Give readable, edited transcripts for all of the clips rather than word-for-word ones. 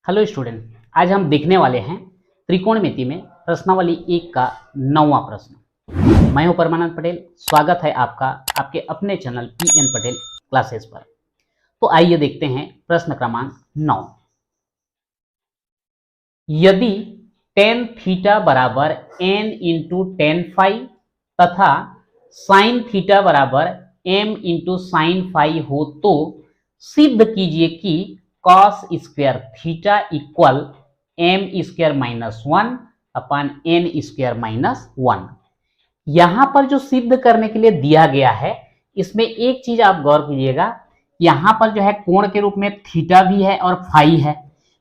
Hello student, आज हम देखने वाले हैं त्रिकोणमिति में प्रश्नावली 1 का 9वां प्रश्न। मैं हूं परमानंद पटेल। स्वागत है आपका आपके अपने चैनल पीएन पटेल क्लासेस पर। तो आइए देखते हैं प्रश्न क्रमांक 9। यदि टेन थीटा बराबर एन इंटू टेन फाइव तथा साइन थीटा बराबर एम इंटू साइन फाइव हो तो सिद्ध कीजिए कि cos square theta equal M square minus one upon N square minus one. यहां पर जो सिद्ध करने के लिए दिया गया है, इसमें एक चीज आप गौर कीजिएगा, यहां पर जो है कोण के रूप में थीटा भी है और फाई है,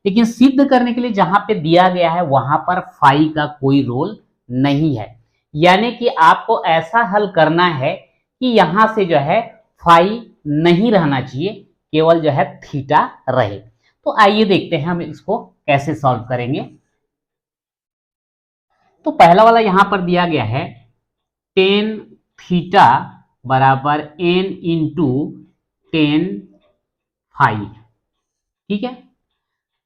लेकिन सिद्ध करने के लिए जहां पे दिया गया है वहां पर फाई का कोई रोल नहीं है। यानी कि आपको ऐसा हल करना है कि यहां से जो है फाई नहीं रहना चाहिए, केवल जो है थीटा रहे। तो आइए देखते हैं हम इसको कैसे सॉल्व करेंगे। तो पहला वाला यहां पर दिया गया है टेन थीटा बराबर एन इंटू टेन फाइव। ठीक है,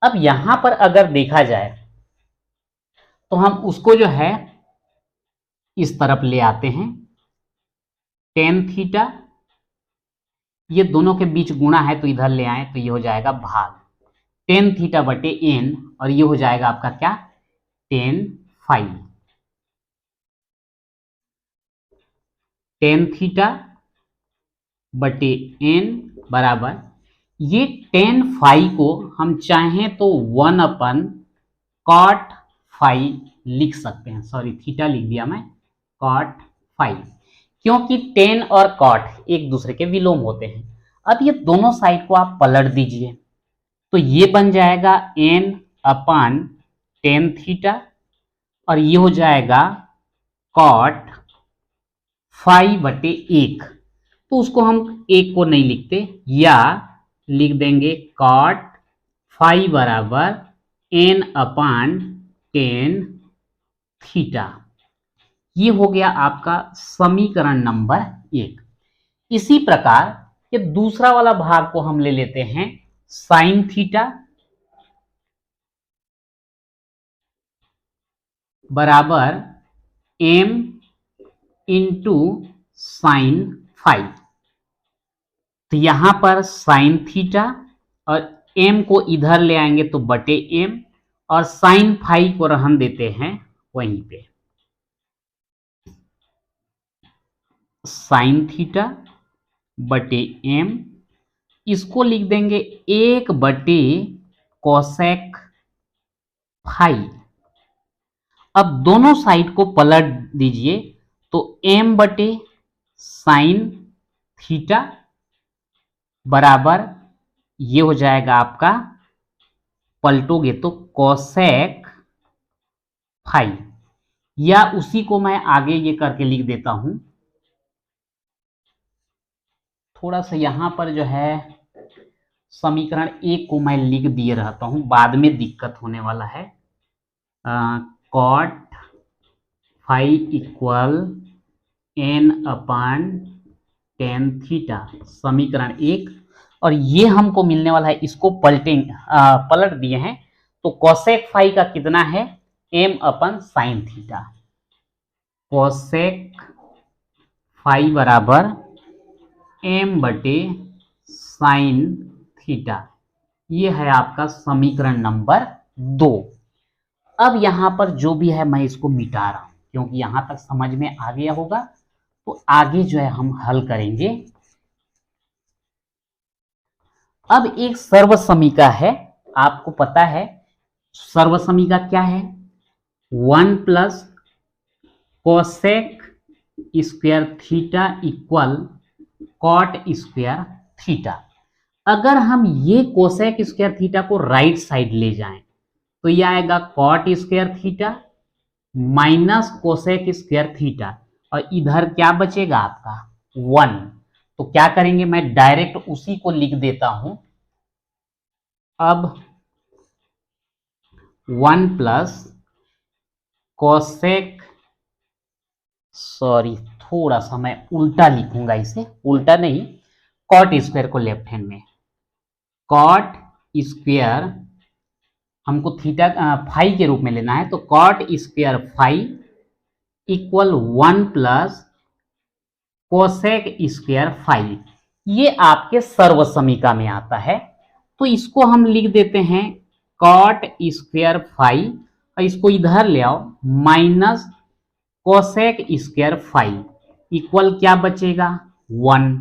अब यहां पर अगर देखा जाए तो हम उसको जो है इस तरफ ले आते हैं। टेन थीटा, ये दोनों के बीच गुणा है तो इधर ले आए तो ये हो जाएगा भाग टेन थीटा बटे एन, और ये हो जाएगा आपका क्या, टेन फाइव। टेन थीटा बटे एन बराबर, ये टेन फाइव को हम चाहें तो वन अपन कॉट फाइव लिख सकते हैं। सॉरी, थीटा लिख दिया मैं, कॉट फाइव, क्योंकि टेन और कॉट एक दूसरे के विलोम होते हैं। अब ये दोनों साइड को आप पलट दीजिए तो ये बन जाएगा एन अपन टेन थीटा, और ये हो जाएगा कॉट फाइव बटे एक। तो उसको हम एक को नहीं लिखते, या लिख देंगे कॉट फाइव बराबर एन अपान टेन थीटा। ये हो गया आपका समीकरण नंबर 1। इसी प्रकार ये दूसरा वाला भाग को हम ले लेते हैं साइन थीटा बराबर एम इंटू साइन फाइव। तो यहां पर साइन थीटा और एम को इधर ले आएंगे तो बटे एम, और साइन फाइव को रहन देते हैं वहीं पे। साइन थीटा बटे एम, इसको लिख देंगे एक बटे कोसेक फाइव। अब दोनों साइड को पलट दीजिए तो एम बटे साइन थीटा बराबर, ये हो जाएगा आपका, पलटोगे तो कोसेक फाइव, या उसी को मैं आगे ये करके लिख देता हूं। थोड़ा सा यहां पर जो है समीकरण 1 को मैं लिख दिए रहता हूं, बाद में दिक्कत होने वाला है। कॉट फाइव इक्वल एन अपान टेन थीटा, समीकरण 1, और ये हमको मिलने वाला है, इसको पलट दिए हैं तो कोसेक फाइव का कितना है, M upon sine theta. Cosec five बराबर एम बटे साइन थीटा। ये है आपका समीकरण नंबर 2। अब यहां पर जो भी है मैं इसको मिटा रहा हूं, क्योंकि यहां तक समझ में आ गया होगा। तो आगे जो है हम हल करेंगे। अब एक सर्वसमीका है, आपको पता है सर्वसमीका क्या है, one plus cosec square theta equal cot square theta. अगर हम ये कोसेक स्क्वायर थीटा को राइट साइड ले जाएं तो ये आएगा cot square theta minus cosec square theta, और इधर क्या बचेगा आपका, वन। तो क्या करेंगे, मैं डायरेक्ट उसी को लिख देता हूं। अब वन प्लस कोसेक, सॉरी थोड़ा सा मैं उल्टा लिखूंगा इसे, उल्टा नहीं, कॉट स्क्वायर को लेफ्ट हैंड में, कॉट स्क्वायर हमको थीटा फाई के रूप में लेना है, तो cot square phi equal 1 plus cosec square phi. ये आपके सर्वसमीका में आता है, तो इसको हम लिख देते हैं कॉट स्क्वायर फाई, और इसको इधर ले आओ minus cosec square phi equal क्या बचेगा 1।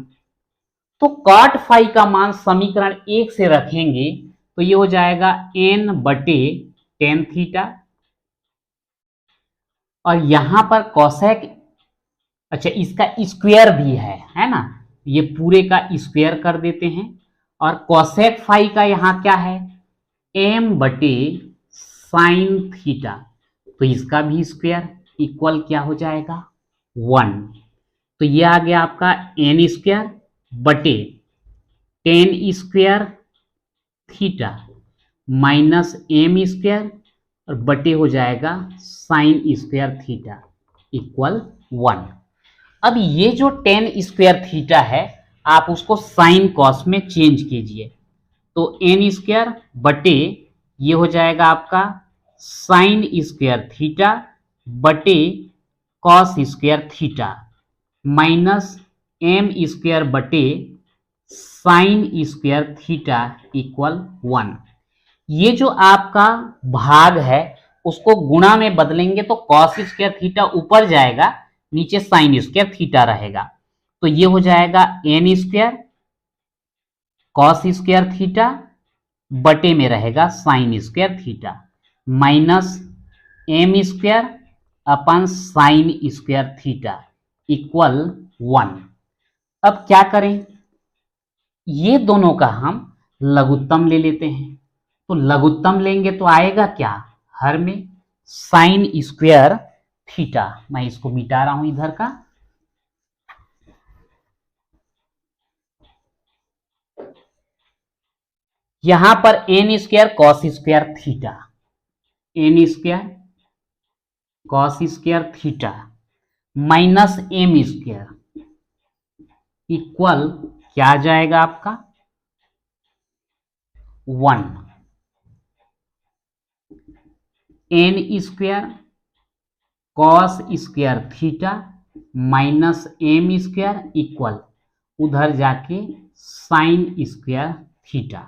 तो कॉट फाई का मान समीकरण 1 से रखेंगे तो ये हो जाएगा n बटे टेन थीटा, और यहां पर कोसेक, अच्छा इसका स्क्वायर भी है ना, ये पूरे का स्क्वायर कर देते हैं। और कोसेक फाई का यहां क्या है m बटे साइन थीटा, तो इसका भी स्क्वायर इक्वल क्या हो जाएगा 1। तो ये आ गया आपका n स्क्वायर बटे ten square theta minus m square और बटे हो जाएगा साइन स्क्वायर थीटा इक्वल 1। अब ये जो टेन स्क्वायर थीटा है आप उसको साइन कॉस में चेंज कीजिए, तो n स्क्वायर बटे ये हो जाएगा आपका साइन स्क्वायर थीटा बटे cos square theta minus m square बटे साइन स्क्वायर थीटा इक्वल 1। ये जो आपका भाग है उसको गुणा में बदलेंगे तो कॉस स्क्वायर थीटा ऊपर जाएगा, नीचे साइन स्क्वायर थीटा रहेगा, तो ये हो जाएगा n square cos square theta बटे में रहेगा sine square theta minus m square upon sine square theta equal 1। अब क्या करें, ये दोनों का हम लघुत्तम ले लेते हैं, तो लघुत्तम लेंगे तो आएगा क्या हर में साइन स्क्वायर थीटा। मैं इसको मिटा रहा हूं इधर का, यहां पर n square cos square theta, n square cos square theta minus m square equal क्या आ जाएगा आपका 1। n square cos square theta minus m square equal उधर जाके साइन स्क्वायर थीटा।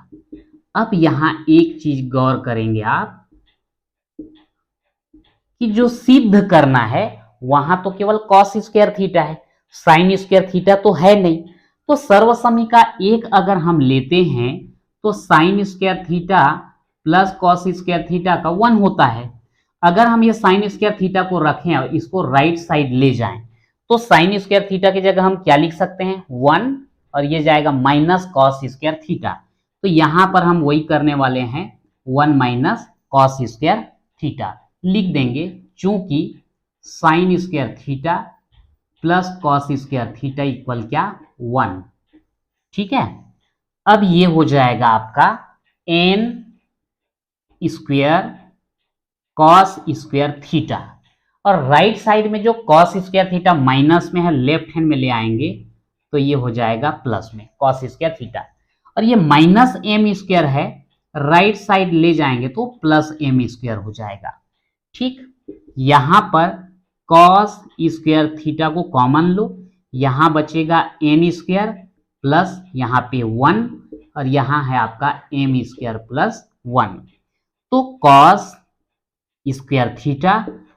अब यहां एक चीज गौर करेंगे आप कि जो सिद्ध करना है वहां तो केवल कॉस स्क्वायर थीटा है, साइन स्क्वायर थीटा तो है नहीं, तो सर्वसमीका एक अगर हम लेते हैं तो sine square theta plus cos square theta का 1 होता है। अगर हम ये साइन स्क्वायर थीटा को रखें और इसको राइट साइड ले जाएं तो साइन स्क्वायर थीटा की जगह हम क्या लिख सकते हैं 1, और ये जाएगा माइनस कॉस स्क्वायर थीटा, तो यहां पर हम वही करने वाले हैं 1 माइनस कॉस स्क्वायर थीटा लिख देंगे, चूंकि sine square theta plus cos square theta equal क्या 1। ठीक है, अब ये हो जाएगा आपका n square cos square theta, और राइट साइड में जो कॉस स्क्वायर थीटा माइनस में है लेफ्ट हैंड में ले आएंगे तो ये हो जाएगा प्लस में कॉस स्क्वायर थीटा, और ये माइनस m स्क्वायर है राइट साइड ले जाएंगे तो प्लस m स्क्वायर हो जाएगा। ठीक, यहां पर कॉस स्क्वायर थीटा को कॉमन लो, यहां बचेगा n स्क्वायर प्लस यहां पे 1 और यहां है आपका m स्क्वायर प्लस 1, तो कॉस स्क्वायर थीटा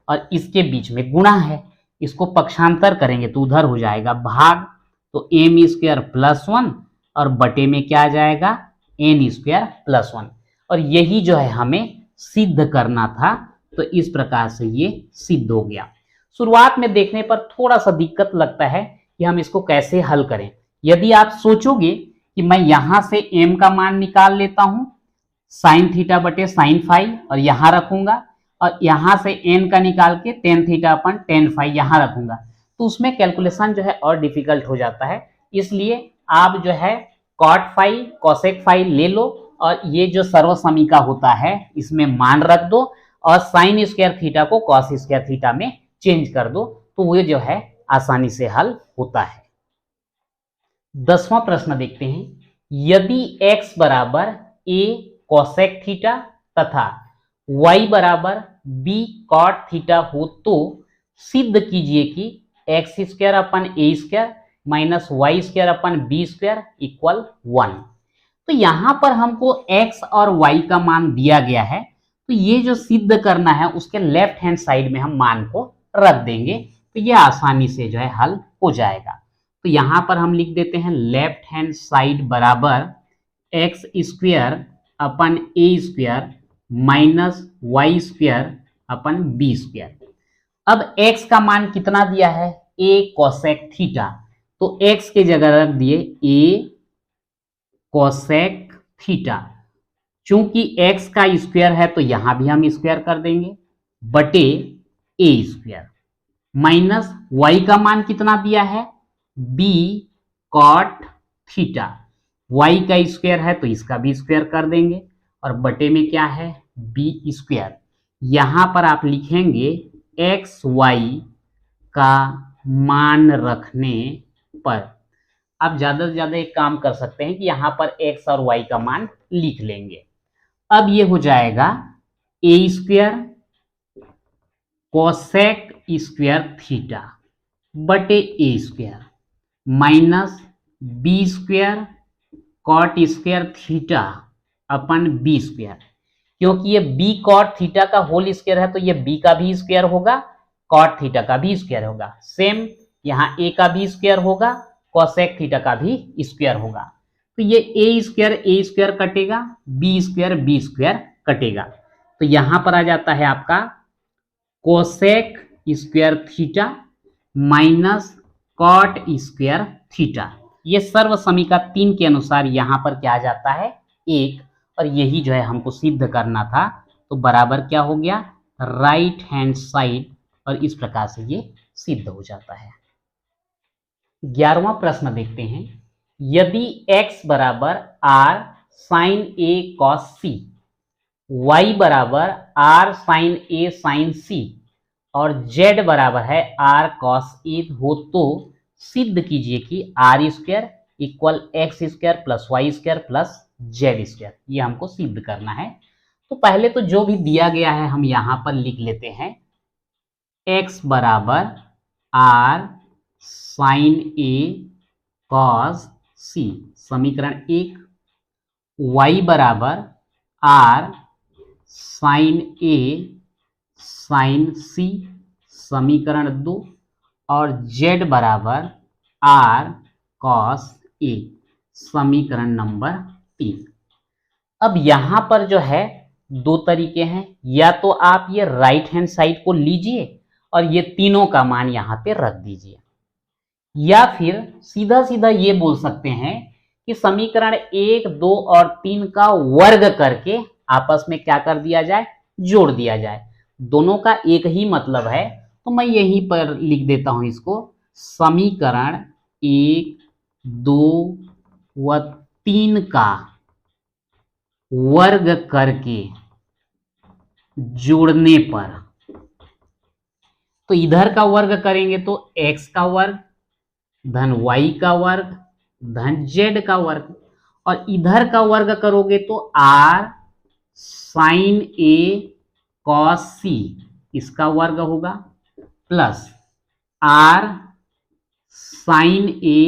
और इसके बीच में गुणा है, इसको पक्षांतर करेंगे तो उधर हो जाएगा भाग, तो m स्क्वायर प्लस 1 और बटे में क्या आ जाएगा n स्क्वायर प्लस 1, और यही जो है हमें सिद्ध करना था, तो इस प्रकार से ये सिद्ध हो गया। शुरुआत में देखने पर थोड़ा सा दिक्कत लगता है कि हम इसको कैसे हल करें। यदि आप सोचोगे कि मैं यहां से m का मान निकाल लेता हूं साइन थीटा बटे साइन फाई और यहां रखूंगा, और यहां से n का निकाल के टेन थीटा अपन टेन फाई यहां रखूंगा, तो उसमें कैलकुलेशन जो है और डिफिकल्ट हो जाता है। इसलिए आप जो है कॉट फाई कोसेक फाई ले लो और ये जो सर्वसमीका होता है इसमें मान रख दो और साइन स्क्वायर थीटा को कॉस स्क्वायर थीटा में चेंज कर दो, तो वो जो है आसानी से हल होता है। 10वां प्रश्न देखते हैं, यदि x बराबर a कोसेक थीटा तथा y बराबर b cot थीटा हो तो सिद्ध कीजिए कि x square upon a square minus y square upon b square equal 1। तो यहां पर हमको x और y का मान दिया गया है, तो ये जो सिद्ध करना है उसके लेफ्ट हैंड साइड में हम मान को रख देंगे, तो ये आसानी से जो है हल हो जाएगा। तो यहां पर हम लिख देते हैं लेफ्ट हैंड साइड बराबर x square upon a square minus y square upon b square. अब x का मान कितना दिया है, a कोसेक थीटा, तो x के जगह रख दिए a कोसेक थीटा। चूंकि x का स्क्वायर है तो यहां भी हम स्क्वायर कर देंगे बटे a स्क्वायर माइनस y का मान कितना दिया है b कॉट थीटा, y का स्क्वायर है तो इसका भी स्क्वायर कर देंगे और बटे में क्या है b स्क्वायर। यहां पर आप लिखेंगे एक्स वाई का मान रखने पर। आप ज्यादा से ज्यादा एक काम कर सकते हैं कि यहां पर एक्स और वाई का मान लिख लेंगे। अब ये हो जाएगा a square cosec square theta बटे a square minus b square cot square theta upon b square. क्योंकि ये b कॉट थीटा का होल स्क्वायर है तो ये b का भी स्क्वायर होगा, कॉट थीटा का भी स्क्वायर होगा। सेम यहाँ a का भी स्क्वायर होगा, कोसेक थीटा का भी स्क्वायर होगा। तो ये a स्क्वायर कटेगा, b स्क्वायर कटेगा। तो यहां पर आ जाता है आपका cosec square theta minus cot square theta. ये सर्व समीका 3 के अनुसार यहां पर क्या आ जाता है 1, और यही जो है हमको सिद्ध करना था। तो बराबर क्या हो गया राइट हैंड साइड, और इस प्रकार से ये सिद्ध हो जाता है। 11वां प्रश्न देखते हैं। यदि x बराबर r sine a cos c, y बराबर r sine a sin c और z बराबर है r cos a हो तो सिद्ध कीजिए कि r square equal X square plus Y square plus Z square. ये हमको सिद्ध करना है। तो पहले तो जो भी दिया गया है हम यहां पर लिख लेते हैं। x बराबर r sine a cos c समीकरण 1, y बराबर r sine a sine c समीकरण 2 और z बराबर r cos a समीकरण नंबर 3। अब यहां पर जो है दो तरीके हैं, या तो आप ये राइट हैंड साइड को लीजिए और ये तीनों का मान यहां पे रख दीजिए, या फिर सीधा सीधा ये बोल सकते हैं कि समीकरण 1, 2 और 3 का वर्ग करके आपस में क्या कर दिया जाए जोड़ दिया जाए। दोनों का एक ही मतलब है, तो मैं यहीं पर लिख देता हूं इसको, समीकरण 1, 2 व 3 का वर्ग करके जोड़ने पर, तो इधर का वर्ग करेंगे तो x का वर्ग धन y का वर्ग धन z का वर्ग, और इधर का वर्ग करोगे तो r sine a cos c इसका वर्ग होगा plus r sine a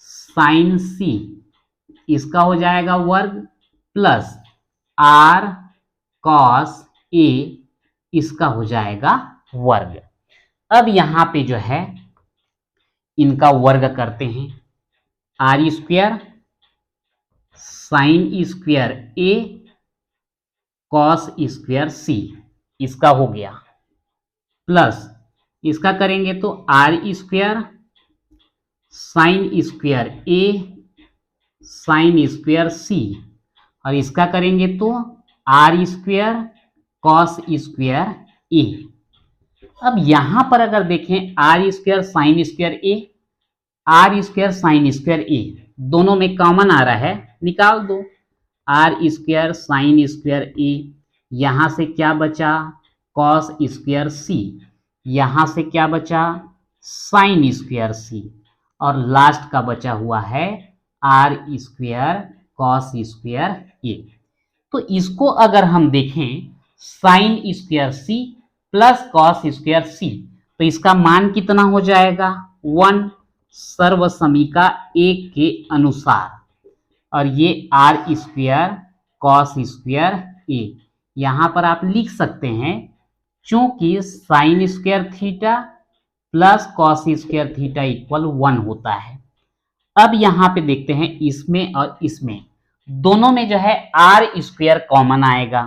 sine c इसका हो जाएगा वर्ग प्लस r cos a इसका हो जाएगा वर्ग। अब यहां पे जो है इनका वर्ग करते हैं। r square sine square a cos square c इसका हो गया, प्लस इसका करेंगे तो r square sine square a sign square c, और इसका करेंगे तो r square cos square a। अब यहां पर अगर देखें r square sine square a, r square sine square a दोनों में कॉमन आ रहा है, निकाल दो। r square sine square a, यहां से क्या बचा कॉस स्क्वायर c, यहां से क्या बचा साइन स्क्वायर c, और लास्ट का बचा हुआ है r square cos square a। तो इसको अगर हम देखें sine square c plus cos square c. तो इसका मान कितना हो जाएगा 1 सर्व समीका 1 के अनुसार। और ये आर स्क्वायर कॉस स्क्वायर ए यहां पर आप लिख सकते हैं, चूंकि sine square theta plus cos square theta equal 1 होता है। अब यहां पे देखते हैं इसमें और इसमें दोनों में जो है आर स्क्वायर कॉमन आएगा।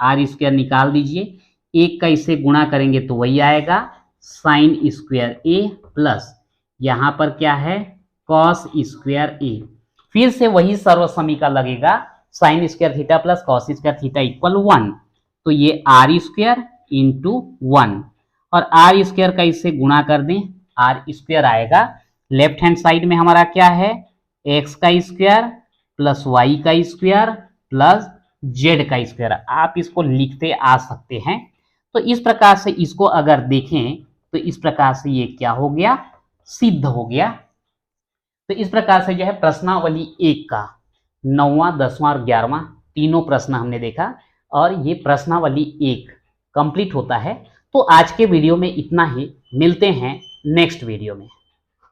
आर स्क्वायर निकाल दीजिए, एक का इससे गुणा करेंगे तो वही आएगा साइन स्क्वायर ए प्लस यहां पर क्या है कॉस स्क्वायर ए। फिर से वही सर्व समीका लगेगा, sine square theta plus cos square theta equal 1। तो ये आर स्क्वायर इंटू 1 और आर स्क्वायर का इससे गुणा कर दें, आर स्क्वायर आएगा। लेफ्ट हैंड साइड में हमारा क्या है एक्स का स्क्वायर प्लस वाई का स्क्वायर प्लस जेड का स्क्वायर। आप इसको लिखते आ सकते हैं। तो इस प्रकार से इसको अगर देखें तो इस प्रकार से ये क्या हो गया सिद्ध हो गया। तो इस प्रकार से जो है प्रश्नावली 1 का 9वां 10वां और 11वां तीनों प्रश्न हमने देखा और ये प्रश्नावली 1 कंप्लीट होता है। तो आज के वीडियो में इतना ही, मिलते हैं नेक्स्ट वीडियो में।